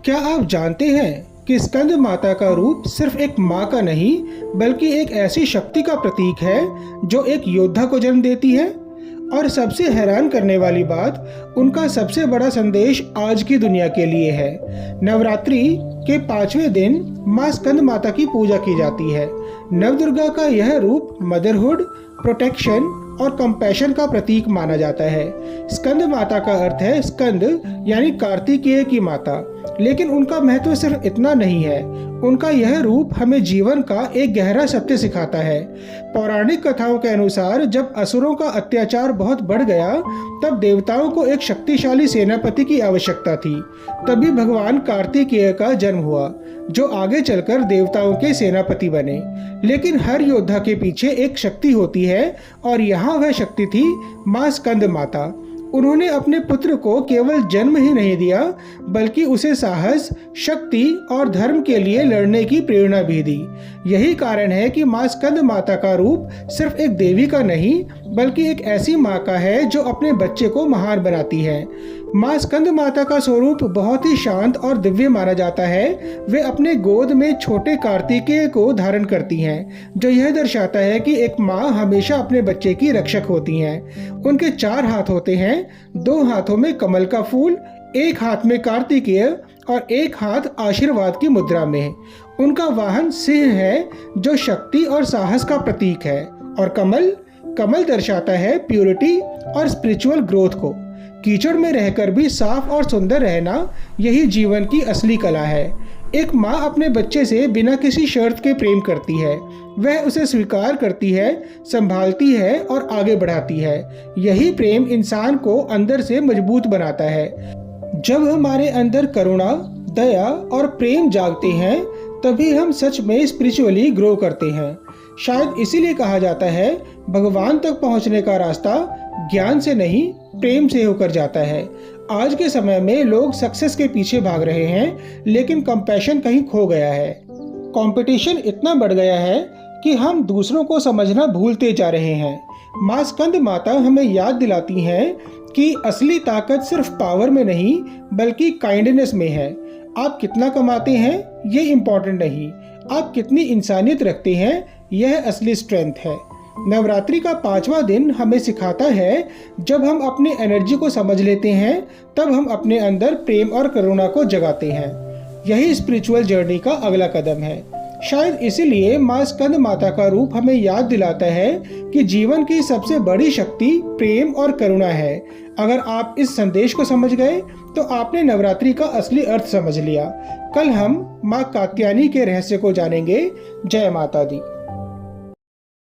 क्या आप जानते हैं कि स्कंद माता का रूप सिर्फ एक माँ का नहीं बल्कि एक ऐसी शक्ति का प्रतीक है जो एक योद्धा को जन्म देती है। और सबसे हैरान करने वाली बात, उनका सबसे बड़ा संदेश आज की दुनिया के लिए है। नवरात्रि के 5वें दिन माँ स्कंद माता की पूजा की जाती है। नवदुर्गा का यह रूप मदरहुड, प्रोटेक्शन और कंपैशन का प्रतीक माना जाता है। स्कंद माता का अर्थ है स्कंद यानी कार्तिकेय की माता, लेकिन उनका महत्व सिर्फ इतना नहीं है। उनका यह रूप हमें जीवन का एक गहरा सत्य सिखाता है। पौराणिक कथाओं के अनुसार जब असुरों का अत्याचार बहुत बढ़ गया, तब देवताओं को एक शक्तिशाली सेनापति की आवश्यकता थी। तभी भगवान कार्तिकेय का जन्म हुआ, जो आगे चलकर देवताओं के सेनापति बने। लेकिन हर योद्धा के पीछे एक शक्ति होती है, और यहाँ वह शक्ति थी माँ स्कंद माता। उन्होंने अपने पुत्र को केवल जन्म ही नहीं दिया, बल्कि उसे साहस, शक्ति और धर्म के लिए लड़ने की प्रेरणा भी दी। यही कारण है कि माँ स्कंद माता का रूप सिर्फ एक देवी का नहीं, बल्कि एक ऐसी माँ का है जो अपने बच्चे को महान बनाती है। माँ स्कंद माता का स्वरूप बहुत ही शांत और दिव्य माना जाता है। वे अपने गोद में छोटे कार्तिकेय को धारण करती हैं, जो यह दर्शाता है कि एक माँ हमेशा अपने बच्चे की रक्षक होती हैं। उनके 4 हाथ होते हैं, 2 हाथों में कमल का फूल, 1 हाथ में कार्तिकेय और 1 हाथ आशीर्वाद की मुद्रा में। उनका वाहन सिंह है, जो शक्ति और साहस का प्रतीक है। और कमल दर्शाता है प्यूरिटी और स्पिरिचुअल ग्रोथ को। कीचड़ में रहकर भी साफ और सुंदर रहना, यही जीवन की असली कला है। एक माँ अपने बच्चे से बिना किसी शर्त के प्रेम करती है। वह उसे स्वीकार करती है, संभालती है और आगे बढ़ाती है। यही प्रेम इंसान को अंदर से मजबूत बनाता है। जब हमारे अंदर करुणा, दया और प्रेम जागते हैं, तभी हम सच में स्पिरिचुअली ग्रो करते हैं। शायद इसीलिए कहा जाता है, भगवान तक पहुंचने का रास्ता ज्ञान से नहीं, प्रेम से होकर जाता है। आज के समय में लोग सक्सेस के पीछे भाग रहे हैं, लेकिन कंपैशन कहीं खो गया है। कंपटीशन इतना बढ़ गया है कि हम दूसरों को समझना भूलते जा रहे हैं। माँ स्कंद माता हमें याद दिलाती हैं कि असली ताकत सिर्फ पावर में नहीं, बल्कि काइंडनेस में है। आप कितना कमाते हैं, ये इम्पोर्टेंट नहीं, आप कितनी इंसानियत रखते हैं, यह असली स्ट्रेंथ है। नवरात्रि का 5वां दिन हमें सिखाता है, जब हम अपनी एनर्जी को समझ लेते हैं, तब हम अपने अंदर प्रेम और करुणा को जगाते हैं। यही स्पिरिचुअल जर्नी का अगला कदम है। शायद इसीलिए माँ स्कंद माता का रूप हमें याद दिलाता है कि जीवन की सबसे बड़ी शक्ति प्रेम और करुणा है। अगर आप इस संदेश को समझ गए, तो आपने नवरात्रि का असली अर्थ समझ लिया। कल हम माँ कात्यायनी के रहस्य को जानेंगे। जय माता दी।